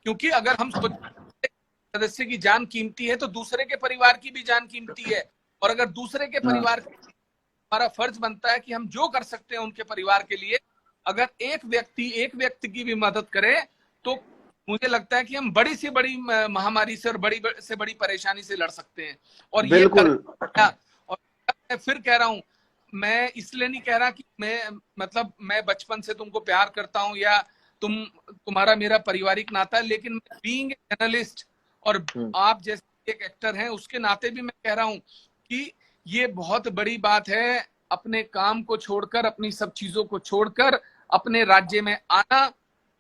क्योंकि अगर हम सदस्य की जान कीमती है तो दूसरे के परिवार की भी जान कीमती है। और अगर दूसरे के परिवार, हमारा फर्ज बनता है कि हम जो कर सकते हैं उनके परिवार के लिए, अगर एक व्यक्ति की भी मदद करे तो मुझे लगता है कि हम बड़ी से बड़ी महामारी से और बड़ी से बड़ी परेशानी से लड़ सकते हैं। और ये और मैं फिर कह रहा हूं, मैं इसलिए नहीं कह रहा कि मैं बचपन से तुमको प्यार करता हूं या तुम्हारा मेरा पारिवारिक नाता है, लेकिन बीइंग जर्नलिस्ट और आप जैसे एक एक्टर हैं उसके नाते भी मैं कह रहा हूं कि ये बहुत बड़ी बात है, अपने काम को छोड़कर, अपनी सब चीजों को छोड़कर अपने राज्य में आना,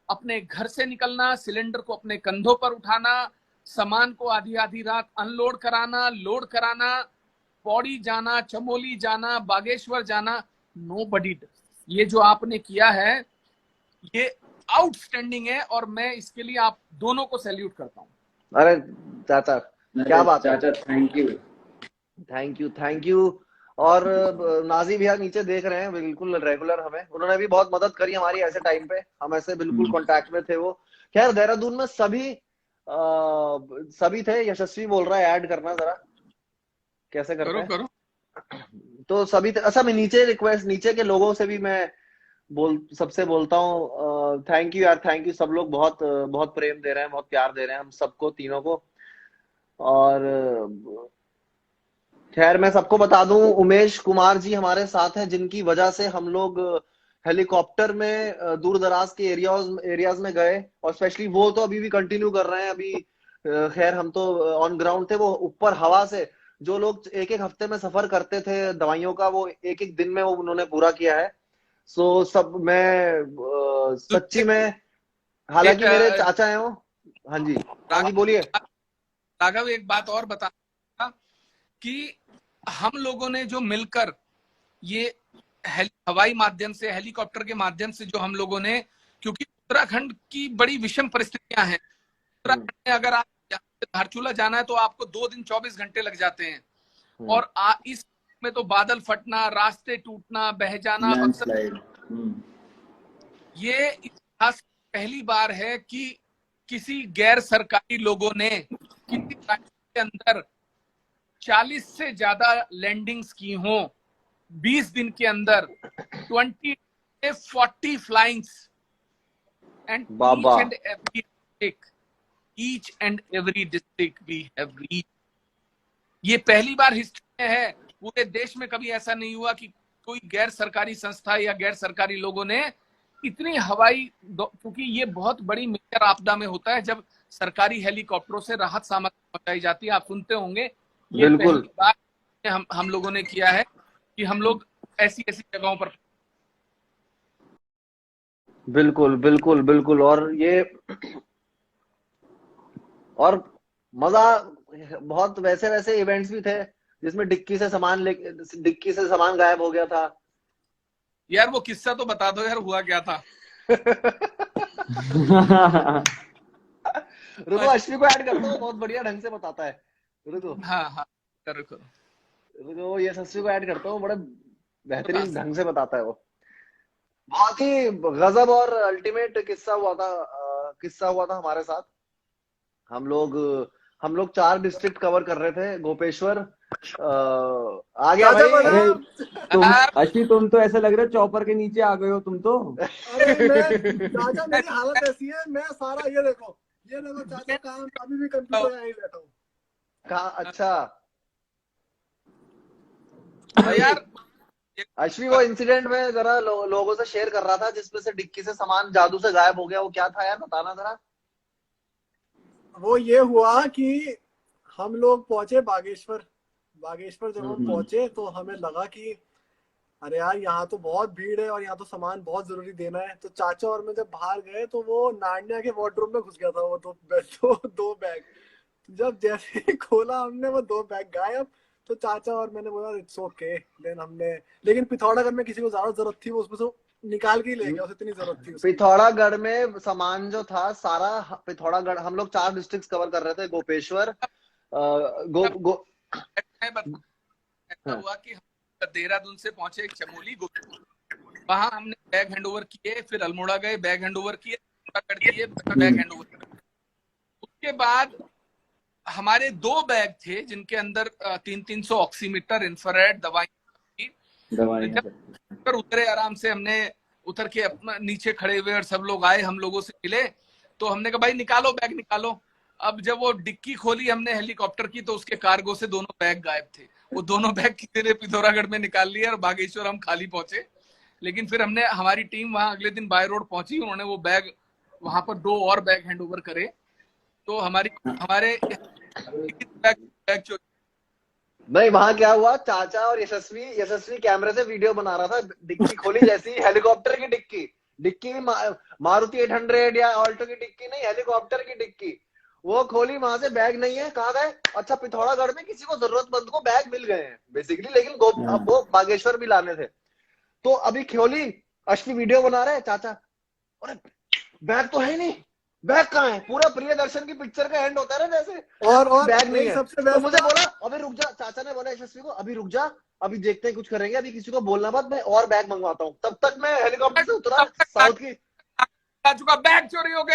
अपने घर से निकलना, सिलेंडर को अपने कंधों पर उठाना, सामान को आधी आधी रात अनलोड कराना, लोड कराना, पौड़ी जाना, चमोली जाना, बागेश्वर जाना, नोबडी डज। ये जो आपने किया है ये आउटस्टैंडिंग है और मैं इसके लिए आप दोनों को सैल्यूट करता हूं। अरे चाचा क्या बात है, चाचा थैंक यू। और नाजी भैया नीचे देख रहे हैं, बिल्कुल रेगुलर हमें, उन्होंने भी बहुत मदद करी हमारी ऐसे टाइम पे, हम ऐसे बिल्कुल कांटेक्ट में थे वो। खैर देहरादून में सभी थे। यशस्वी बोल रहा है ऐड करना जरा, कैसे करते हैं? करो। तो सभी थे। अच्छा मैं नीचे के लोगों से भी मैं सबसे बोलता हूँ थैंक यू यार, थैंक यू। सब लोग बहुत बहुत प्रेम दे रहे हैं, बहुत प्यार दे रहे हैं हम सबको, तीनों को। और खैर मैं सबको बता दूं, उमेश कुमार जी हमारे साथ हैं, जिनकी वजह से हम लोग हेलीकॉप्टर में दूर दराज के एरियाज में गए, और स्पेशली वो तो अभी भी कंटिन्यू कर रहे हैं। अभी खैर हम तो ऑन ग्राउंड थे, वो ऊपर हवा से जो लोग एक एक हफ्ते में सफर करते थे दवाइयों का, वो एक एक दिन में वो उन्होंने पूरा किया है। सो सब मैं सच्ची में, हालांकि मेरे चाचा हैं वो। हाँ जी बोलिए। राघव एक बात और बता कि हम लोगों ने जो मिलकर ये हवाई माध्यम से, हेलीकॉप्टर के माध्यम से जो हम लोगों ने, क्योंकि उत्तराखंड की बड़ी विषम परिस्थितियां हैं। उत्तराखंड में अगर आप धारचूला जाना है तो आपको 2 दिन 24 घंटे लग जाते हैं, और इस में तो बादल फटना, रास्ते टूटना, बह जाना, ये इतिहास पहली बार है कि किसी गैर सरकारी लोगों ने किसी राज्य के अंदर 40 से ज्यादा लैंडिंग्स की हो 20 दिन के अंदर, 40 फ्लाइंग्स, and each and every district we have reached। ये पहली बार हिस्ट्री में है, पूरे देश में कभी ऐसा नहीं हुआ कि कोई गैर सरकारी संस्था या गैर सरकारी लोगों ने इतनी क्योंकि ये बहुत बड़ी मेजर आपदा में होता है जब सरकारी हेलीकॉप्टरों से राहत सामग्री पहुंचाई जाती है। आप सुनते होंगे, ये पहली बार हम लोगों ने किया है कि हम लोग ऐसी जगहों पर। बिल्कुल। और मजा बहुत, वैसे इवेंट्स भी थे जिसमें डिक्की से सामान गायब हो गया था। यार वो किस्सा तो बता दो यार, हुआ क्या था? रुको अश्विनी को ऐड करता हूँ, बहुत बढ़िया ढंग से बताता है। रुको रुको ये अश्विनी को ऐड करता हूँ, बड़ा बेहतरीन ढंग से बताता है वो। बहुत ही गजब और अल्टीमेट किस्सा हुआ था हमारे साथ। हम लोग 4 डिस्ट्रिक्ट कवर कर रहे थे। गोपेश्वर आ गया भाई। तुम तो ऐसा लग रहा है चॉपर के नीचे आ गए हो तुम तो। अरे चाचा मेरी हालत ऐसी है, मैं सारा ये देखो चाचा काम अभी भी कंप्यूटर में ही बैठा हूँ। कहा अच्छा यार अश्विनी वो इंसिडेंट में जरा लोगों से शेयर कर रहा था, जिसमें से डिक्की से सामान जादू से गायब हो गया, वो क्या था यार, बताना जरा। वो ये हुआ कि हम लोग पहुंचे बागेश्वर जब हम पहुंचे तो हमें लगा कि अरे यार यहाँ तो बहुत भीड़ है और यहाँ तो सामान बहुत जरूरी देना है। तो चाचा और मैं जब बाहर गए तो वो नारनिया के वार्डरोब में घुस गया था वो दो बैग। जब जैसे ही खोला हमने वो 2 बैग गायब। तो चाचा और मैंने बोला इट्स ओके। देन हमने, लेकिन पिथौरागढ़ में किसी को ज्यादा जरूरत थी, वो उसमें से निकाल के ही ले गया, उसे इतनी जरूरत थी। पिथौरागढ़ में सामान जो था सारा, पिथौरागढ़ हम लोग 4 डिस्ट्रिक्ट कवर कर रहे थे। गोपेश्वर हुआ कि हम देहरादून से पहुंचे चमोली, वहां हमने बैग हैंड ओवर किए, फिर अल्मोड़ा गए, बैग हैंड ओवर किए, बैग हैंड ओवर। उसके बाद हमारे 2 बैग थे जिनके अंदर 300 ऑक्सीमीटर इंफ्रारेड दवाई उतरे आराम से। हमने उतर के अपना नीचे खड़े हुए और सब लोग आए, हम लोगों से मिले, तो हमने कहा भाई निकालो बैग निकालो। अब जब वो डिक्की खोली हमने हेलीकॉप्टर की तो उसके कार्गो से दोनों बैग गायब थे। वो दोनों बैग किसी ने पिथौरागढ़ में निकाल लिए और बागेश्वर हम खाली पहुंचे। लेकिन फिर हमने, हमारी टीम वहां अगले दिन बाय रोड पहुंची, उन्होंने वो बैग वहां पर 2 और बैग हैंड ओवर करे। तो हमारे बैग चोरी। नहीं, वहां क्या हुआ, चाचा और यशस्वी कैमरे से वीडियो बना रहा था। डिक्की खोली जैसी, हेलीकॉप्टर की डिक्की मारुति 800 या ऑल्टो की डिक्की नहीं, हेलीकॉप्टर की डिक्की। वो खोली, वहां से बैग नहीं है। कहाँ गए? अच्छा, पिथौरागढ़ में किसी को जरूरतमंद को बैग मिल गए हैं बेसिकली, लेकिन अब वो बागेश्वर भी लाने थे। तो अभी खोली, अश्वी वीडियो बना रहे, चाचा अरे बैग तो है नहीं, बैग कहाँ है? पूरा प्रियदर्शन की पिक्चर का एंड होता है ना जैसे, और बैग नहीं है। सबसे तो मुझे बोला अभी रुक जा, चाचा ने बोला यशस्वी को अभी रुक जा, अभी देखते हैं कुछ करेंगे, अभी किसी को बोलना मत, मैं और बैग मंगवाता हूँ। तब तक मैं हेलीकॉप्टर से उतरा, साउथ की चुका, बैग चोरी हो गए,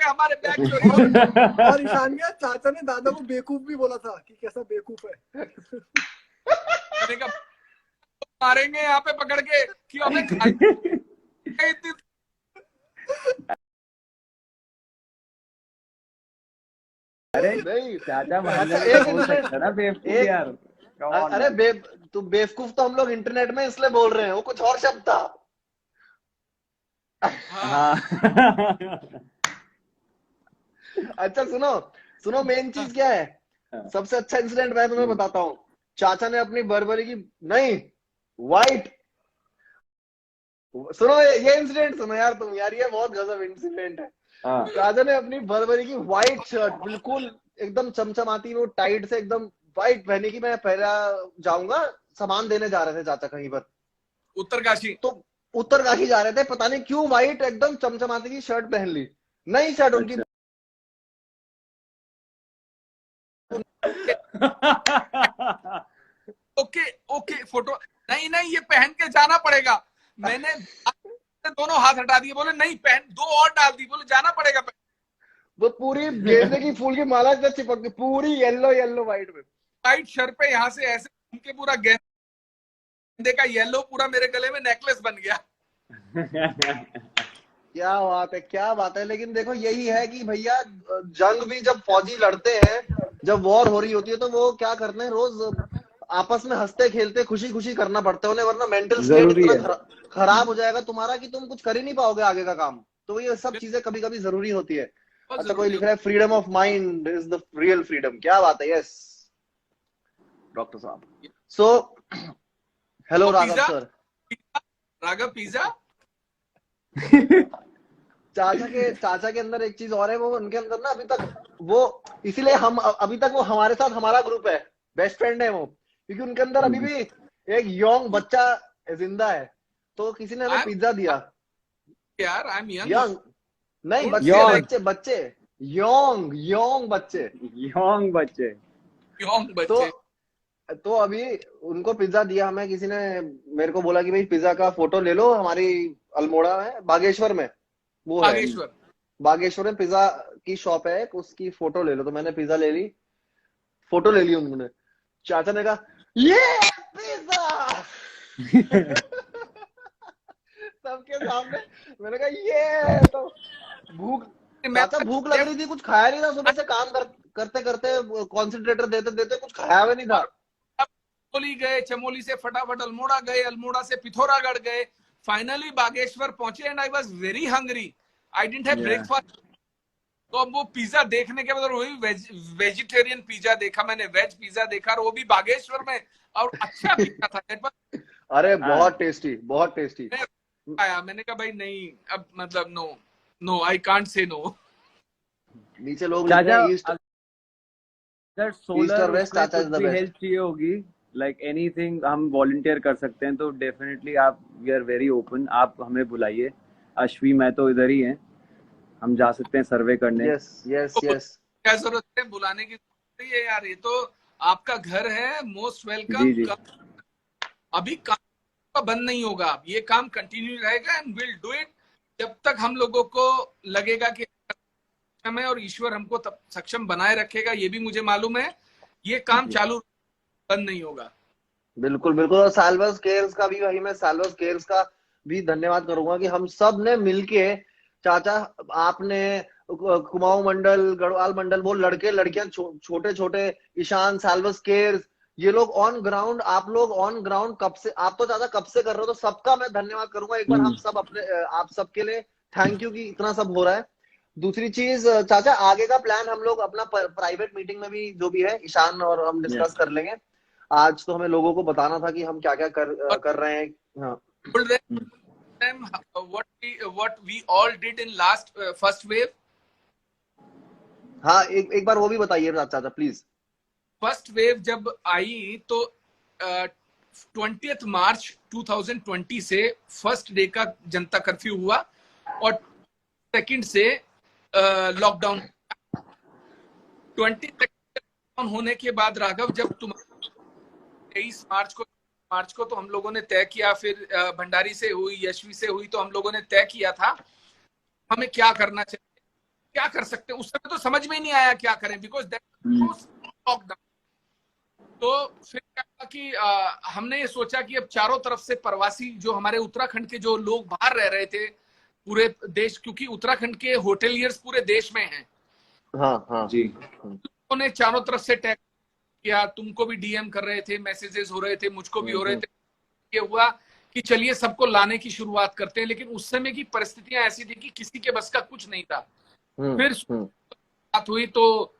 हमारे बैग चोरी हो गए। और ईशान भैया, चाचा ने दादा को बेवकूफ भी बोला था कि कैसा बेवकूफ है। मैंने कहा मारेंगे यहाँ पे पकड़ के कि हमें अरे नहीं चाचा यार, अरे तू बेवकूफ तो हम लोग इंटरनेट में इसलिए बोल रहे हैं, वो कुछ और शब्द था। हाँ। अच्छा सुनो, मेन चीज क्या है? सबसे अच्छा इंसिडेंट मैं तुम्हें बताता हूँ। चाचा ने अपनी बर्बरी की, नहीं वाइट, सुनो ये इंसिडेंट सुनो यार तुम, यार ये बहुत गजब इंसिडेंट है। चाचा ने अपनी बर्बरी की व्हाइट शर्ट, बिल्कुल एकदम चमचमाती, वो टाइट से एकदम व्हाइट पहनी की। मैं पहला जाऊंगा, सामान देने जा रहे थे चाचा कहीं पर, उत्तरकाशी। तो उत्तरकाशी जा रहे थे, पता नहीं क्यों व्हाइट एकदम चमचमाती की शर्ट पहन ली, नई शर्ट उनकी। ओके फोटो नहीं ये पहन के जाना पड़ेगा। मैंने दोनों हाथ हटा दिए, बोले नहीं पहन, 2 और डाल दी, बोले जाना पड़ेगा। वो पूरी गेंदे की फूल की माला से चिपक गई, पूरी येलो व्हाइट में, व्हाइट शर्ट पे यहाँ से ऐसे उनके पूरा गेंदे का येलो पूरा मेरे गले में नेकलेस बन गया। क्या बात है। लेकिन देखो यही है कि भैया, जंग भी जब फौजी लड़ते हैं, जब वॉर हो रही होती है, तो वो क्या करते हैं, रोज आपस में हंसते खेलते खुशी खुशी करना पड़ता है उन्हें, वरना मेंटल स्टेट इतना खराब हो जाएगा तुम्हारा कि तुम कुछ कर ही नहीं पाओगे आगे का काम। तो ये सब चीजें कभी कभी जरूरी होती है। अच्छा, कोई लिख रहा है freedom of mind is the real freedom. क्या बात है, यस डॉक्टर साहब। So hello Raghav sir. Raghav pizza. चाचा के अंदर एक चीज और है, वो उनके अंदर ना अभी तक वो, इसीलिए हम अभी तक वो हमारे साथ, हमारा ग्रुप है, बेस्ट फ्रेंड है वो, क्योंकि उनके अंदर अभी भी एक यंग बच्चा जिंदा है। तो किसी ने हमें पिज्जा दिया यार। आई एम यंग नहीं, बच्चे यंग बच्चे। तो अभी उनको पिज्जा दिया हमें, किसी ने मेरे को बोला कि भाई पिज्जा का फोटो ले लो, हमारी अल्मोड़ा है बागेश्वर में, वो बागेश्वर में पिज्जा की शॉप है, उसकी फोटो ले लो। तो मैंने पिज्जा ले ली, फोटो ले ली उन्होंने। चाचा ने कहा ये पिज्जा सबके सामने। मैंने कहा ये तो भूख लग रही थी, कुछ खाया नहीं था सुबह से, काम करते करते कॉन्सेंट्रेटर देते देते कुछ खाया हुआ नहीं था। चमोली गए, चमोली से फटाफट अल्मोड़ा गए, अल्मोड़ा से पिथौरागढ़ गए, फाइनली बागेश्वर पहुंचे and I was very hungry. I didn't have breakfast. तो अब वो पिज्जा देखने के बाद, वही वेजिटेरियन पिज्जा देखा मैंने, वेज पिज्जा देखा, और वो भी बागेश्वर में, और अच्छा पिज्जा था। अरे बहुत टेस्टी आया। मैंने कहा भाई नहीं, अब मतलब no I can't say no. नीचे लोग सोलर वेस्ट चाचा इज द बेस्ट। हेल्प चाहिए होगी, लाइक एनीथिंग हम वॉलंटियर कर सकते हैं, तो डेफिनेटली आप, वी आर वेरी ओपन, आप हमें बुलाइए। अश्वी मैं तो इधर ही हैं, हम जा सकते हैं सर्वे करने। यस क्या जरूरत है बुलाने की? है यार, ये तो आपका घर है, मोस्ट वेलकम। अभी काम बंद नहीं होगा, ये काम कंटिन्यू रहेगा एंड विल डू इट जब तक हम लोगों को लगेगा कि है और ईश्वर हमको तब सक्षम बनाए रखेगा, ये भी मुझे मालूम है। ये काम चालू, बंद नहीं होगा। बिल्कुल बिल्कुल। और साल्वर्स केयर्स का भी भाई, मैं साल्वर्स केयर्स का भी धन्यवाद करूंगा कि हम सब ने मिलके, चाचा आपने, कुमाऊं मंडल, गढ़वाल मंडल, वो लड़के लड़कियां छोटे छोटे, ईशान, साल्वर्स केयर्स, ये लोग ऑन ग्राउंड, आप लोग ऑन ग्राउंड कब से, आप तो चाचा कब से कर रहे हो, तो सबका मैं धन्यवाद करूंगा एक बार। हम सब अपने, आप सबके लिए थैंक यू कि इतना सब हो रहा है। दूसरी चीज चाचा, आगे का प्लान हम लोग अपना प्राइवेट मीटिंग में भी जो भी है ईशान और हम डिस्कस कर लेंगे। आज तो हमें लोगों को बताना था कि हम क्या क्या कर रहे हैं। हाँ, what we all did in last first wave. हाँ, एक बार वो भी बताइए चाचा प्लीज। फर्स्ट वेव जब आई तो 20 मार्च 2020 से फर्स्ट डे का जनता कर्फ्यू हुआ और सेकंड से लॉकडाउन। 20 लॉकडाउन होने के बाद राघव, जब तुम 23 मार्च को तो हम लोगों ने तय किया, फिर भंडारी से हुई, यशवी से हुई, तो हम लोगों ने तय किया था हमें क्या करना चाहिए, क्या कर सकते हैं। उस समय तो समझ में ही नहीं आया क्या करें, बिकॉज लॉकडाउन। तो फिर क्या हुआ कि हमने ये सोचा कि अब चारों तरफ से प्रवासी, जो हमारे उत्तराखंड के जो लोग बाहर रह रहे थे पूरे देश, क्योंकि उत्तराखंड के होटेलियर्स पूरे देश में हैं। हाँ हाँ जी। उन्होंने चारों तरफ से टैग किया, तुमको भी डीएम कर रहे थे, मैसेजेस हो रहे थे, मुझको भी हो रहे थे। ये हुआ कि चलिए सबको लाने की शुरुआत करते हैं, लेकिन उस समय की परिस्थितियां ऐसी थी कि किसी के बस का कुछ नहीं था। फिर बात हुई तो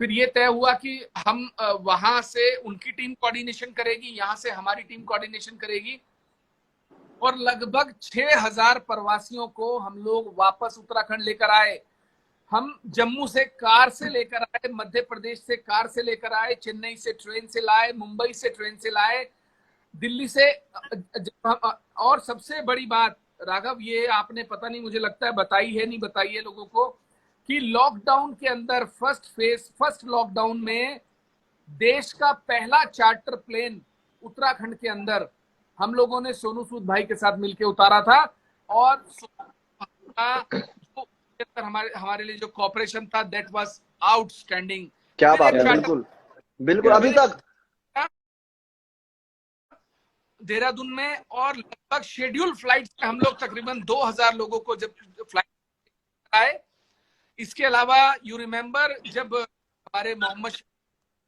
फिर ये तय हुआ कि हम वहां से उनकी टीम कोऑर्डिनेशन करेगी, यहाँ से हमारी टीम कोऑर्डिनेशन करेगी, और लगभग 6000 प्रवासियों को हम लोग वापस उत्तराखंड लेकर आए। हम जम्मू से कार से लेकर आए, मध्य प्रदेश से कार से लेकर आए, चेन्नई से ट्रेन से लाए, मुंबई से ट्रेन से लाए, दिल्ली से। और सबसे बड़ी बात राघव, ये आपने पता नहीं, मुझे लगता है बताई है, नहीं बताई है लोगों को, कि लॉकडाउन के अंदर फर्स्ट लॉकडाउन में देश का पहला चार्टर प्लेन उत्तराखंड के अंदर हम लोगों ने सोनू सूद भाई के साथ मिलकर उतारा था। और हमारे लिए जो कॉपरेशन था, दैट वाज आउटस्टैंडिंग। क्या बात है, बिल्कुल बिल्कुल। अभी तक देहरादून में, और लगभग शेड्यूल फ्लाइट से हम लोग तकरीबन 2000 लोगों को जब फ्लाइट आए। इसके अलावा यू रिमेम्बर, जब हमारे मोहम्मद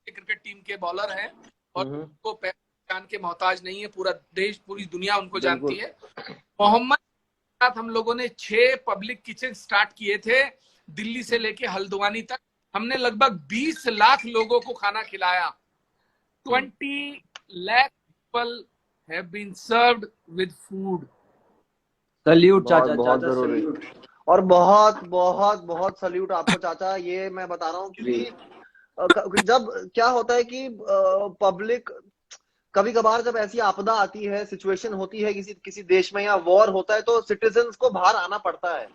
क्रिकेट टीम के बॉलर हैं और उनको पहचान के मोहताज नहीं है, पूरा देश, पूरी दुनिया उनको जानती है। मोहम्मद के साथ हम लोगों ने 6 पब्लिक किचन स्टार्ट किए थे, दिल्ली से लेके हल्द्वानी तक। हमने लगभग 20 लाख लोगों को खाना खिलाया। 20 lakh people have been served with food. Salute चाचा, बहुत जरूरी। और बहुत बहुत बहुत सल्यूट आपको चाचा। ये मैं बता रहा हूँ क्योंकि जब क्या होता है कि पब्लिक, कभी कभार जब ऐसी आपदा आती है, सिचुएशन होती है किसी देश में या वॉर होता है, तो सिटीजन्स को बाहर आना पड़ता है।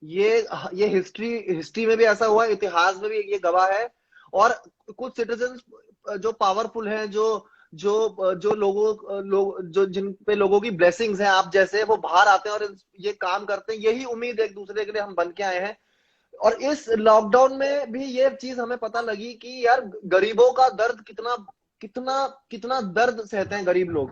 ये हिस्ट्री में भी ऐसा हुआ है, इतिहास में भी ये गवाह है। और कुछ सिटीजन्स जो पावरफुल हैं, जो लोग जिन पे लोगों की ब्लेसिंग्स हैं, आप जैसे, वो बाहर आते हैं और ये काम करते हैं। यही उम्मीद एक दूसरे के लिए हम बन के आए हैं। और इस लॉकडाउन में भी ये चीज हमें पता लगी कि यार गरीबों का दर्द कितना कितना कितना दर्द सहते हैं गरीब लोग,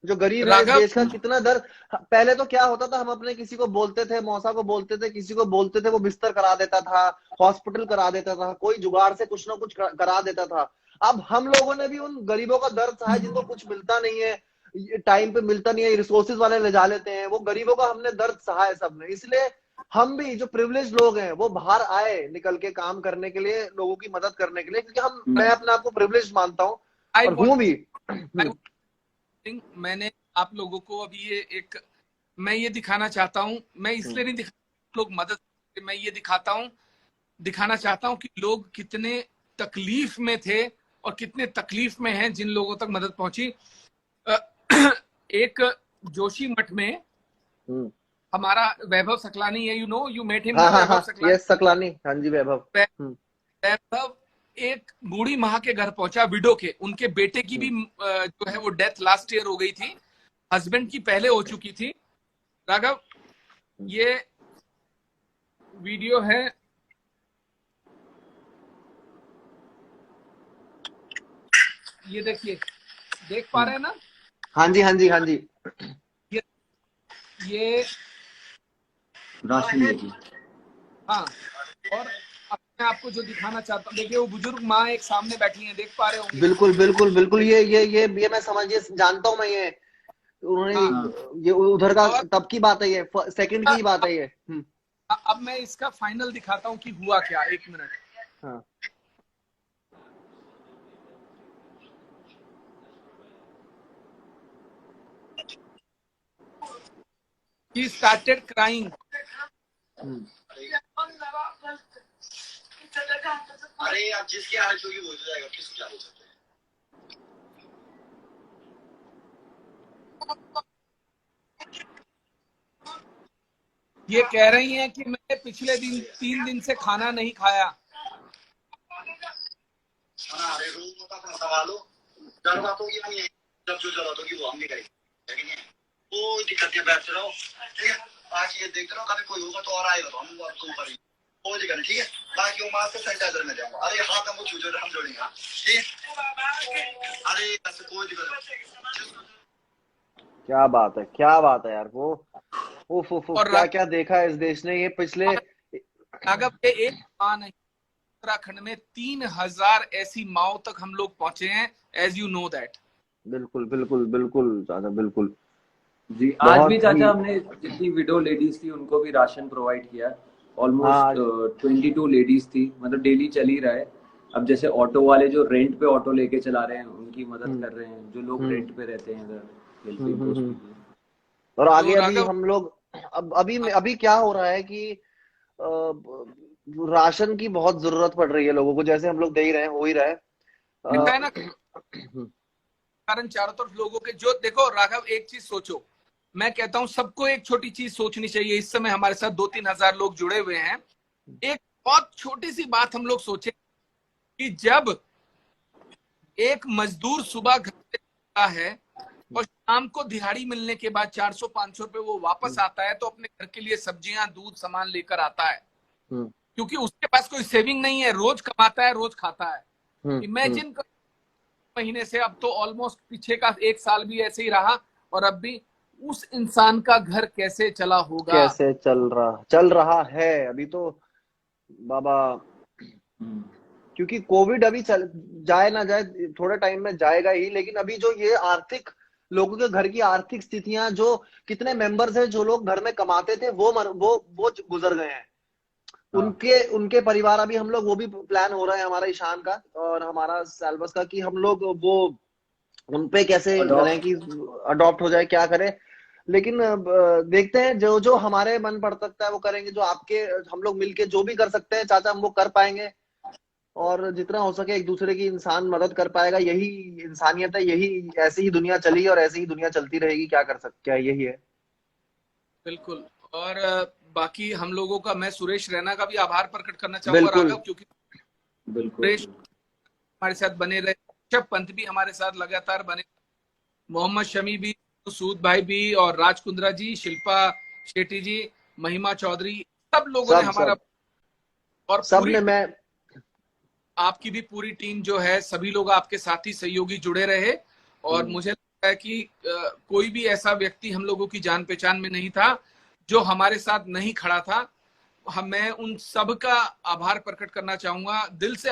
जो गरीब है इस देश का, कितना दर्द। पहले तो क्या होता था, हम अपने किसी को बोलते थे, मौसा को बोलते थे, किसी को बोलते थे, वो बिस्तर करा देता था, हॉस्पिटल करा देता था, कोई जुगाड़ से कुछ ना कुछ करा देता था। अब हम लोगों ने भी उन गरीबों का दर्द सहा, जिनको कुछ मिलता नहीं है, टाइम पे मिलता नहीं है, रिसोर्सेज वाले ले जा लेते हैं, वो गरीबों का हमने दर्द सहा है सबने। इसलिए हम भी जो प्रिविलेज लोग हैं वो बाहर आए निकल के काम करने के लिए, लोगों की मदद करने के लिए, क्योंकि मैं अपने आप को प्रिविलेज मानता हूँ और हूँ भी। मैंने आप लोगों को अभी मैं ये दिखाना चाहता हूँ, मैं इसलिए नहीं दिखा लोग मदद, मैं ये दिखाना चाहता हूँ कि लोग कितने तकलीफ में थे और कितने तकलीफ में हैं, जिन लोगों तक मदद पहुंची। एक जोशी मठ में हमारा वैभव सकलानी है, यू मेट हिम। वैभव सकलानी, हाँ जी वैभव। वैभव एक बूढ़ी माँ के घर पहुंचा, विडो के, उनके बेटे की भी जो है वो डेथ लास्ट ईयर हो गई थी, हस्बैंड की पहले हो चुकी थी। राघव, ये वीडियो है ये देखिए, देख पा रहे हैं ना? हाँ जी, हाँ जी, हाँ जी। ये राशन लेगी। हाँ, और अब मैं आपको जो दिखाना चाहता हूँ, देखिए वो बुजुर्ग माँ एक सामने बैठी है, देख पा रहे होंगे। बिल्कुल बिल्कुल बिल्कुल, ये मैं समझिए जानता हूँ मैं ये। उन्होंने हाँ। ये उधर का और तब की बात है, ये सेकंड की बात है ये। अब मैं इसका फाइनल दिखाता हूँ कि हुआ क्या। 1 मिनट। हाँ। He started crying. अरे आप जिसके हाल होगी वो हो जाएगा, किसको क्या बोल सकते हैं। ये कह रही हैं कि मैंने पिछले 3 दिन से खाना नहीं खाया। अरे रोज मत अपना सवालो, जरूरत होगी हम ये जब जो जरूरत होगी वो हम भी करेंगे, लेकिन कोई दिक्कत नहीं, बैठ रहो ठीक है। आज ये देख रहा हूँ, कभी कोई होगा तो और आएगा तो हम आपको करेंगे, कोई दिक्कत नहीं ठीक है। बाकी वो मास्क सैनिटाइजर में जाऊंगा, अरे हाथ हम छू हम जोड़ेंगे ठीक है। अरे ऐसे कोई दिक्कत नहीं। क्या बात है यार। वो उफ क्या क्या देखा है इस देश ने ये पिछले। राघव, ये एक माँ नहीं, उत्तराखंड में 3000 ऐसी माओ तक हम लोग पहुंचे हैं, एज यू नो दैट। बिल्कुल बिल्कुल बिल्कुल चाचा, बिल्कुल जी। आज भी चाचा हमने जितनी विडो लेडीज थी उनको भी राशन प्रोवाइड किया। ऑलमोस्ट 22 लेडीज थी, मतलब डेली चल ही रहा है। अब जैसे ऑटो वाले जो रेंट पे ऑटो लेके चला रहे हैं उनकी मदद कर रहे हैं, जो लोग रेंट पे रहते हैं इधर। और आगे अभी हम लोग अभी क्या हो रहा है कि राशन की बहुत जरूरत पड़ रही है लोगों को, जैसे हम लोग दे ही रहे हैं, हो ही रहा है ना। कारण चारों तरफ लोगों के जो देखो राघव, एक चीज सोचो, मैं कहता हूं सबको एक छोटी चीज सोचनी चाहिए। इस समय हमारे साथ 2-3 हजार लोग जुड़े हुए हैं। एक बहुत छोटी सी बात हम लोग सोचें कि जब एक मजदूर सुबह घर से आता है और शाम को दिहाड़ी मिलने के बाद 400-500 रुपए वो वापस आता है, तो अपने घर के लिए सब्जियां, दूध, सामान लेकर आता है, क्योंकि उसके पास कोई सेविंग नहीं है, रोज कमाता है, रोज खाता है। इमेजिन कर, महीने से अब तो ऑलमोस्ट पीछे का 1 साल भी ऐसे ही रहा, और अब भी उस इंसान का घर कैसे चला होगा, कैसे चल रहा है अभी तो बाबा। क्योंकि कोविड अभी जाए ना जाए, थोड़े टाइम में जाएगा ही, लेकिन अभी जो ये आर्थिक लोगों के घर की आर्थिक स्थितियां, जो कितने मेंबर्स हैं जो लोग घर में कमाते थे वो गुजर गए हैं। उनके परिवार, अभी हम लोग वो भी प्लान हो रहा है हमारा, ईशान का और हमारा सैल्बस का, कि हम लोग वो उनपे कैसे करें कि अडॉप्ट हो जाए, क्या करें। लेकिन देखते हैं, जो हमारे मन पड़ सकता है वो करेंगे, जो आपके हम लोग मिलके जो भी कर सकते हैं चाचा हम वो कर पाएंगे, और जितना हो सके एक दूसरे की इंसान मदद कर पाएगा। यही इंसानियत है, यही ऐसी ही दुनिया चली और ऐसी ही दुनिया चलती रहेगी। क्या कर सकते हैं, यही है। बिल्कुल। और बाकी हम लोगों का, मैं सुरेश रैना का भी आभार प्रकट करना चाहूंगा राघव, क्योंकि सुरेश हमारे साथ बने रहे, ऋषभ पंत भी हमारे साथ लगातार बने, मोहम्मद शमी भी, सूद भाई भी, और राज कुंद्रा जी, शिल्पा शेट्टी जी, महिमा चौधरी, सब लोगों ने हमारा, और सब ने, मैं आपकी भी पूरी टीम जो है, सभी लोग आपके साथी सहयोगी जुड़े रहे। और मुझे लगता है कि कोई भी ऐसा व्यक्ति हम लोगों की जान पहचान में नहीं था जो हमारे साथ नहीं खड़ा था। मैं उन सब का आभार प्रकट करना चाहूंगा, दिल से।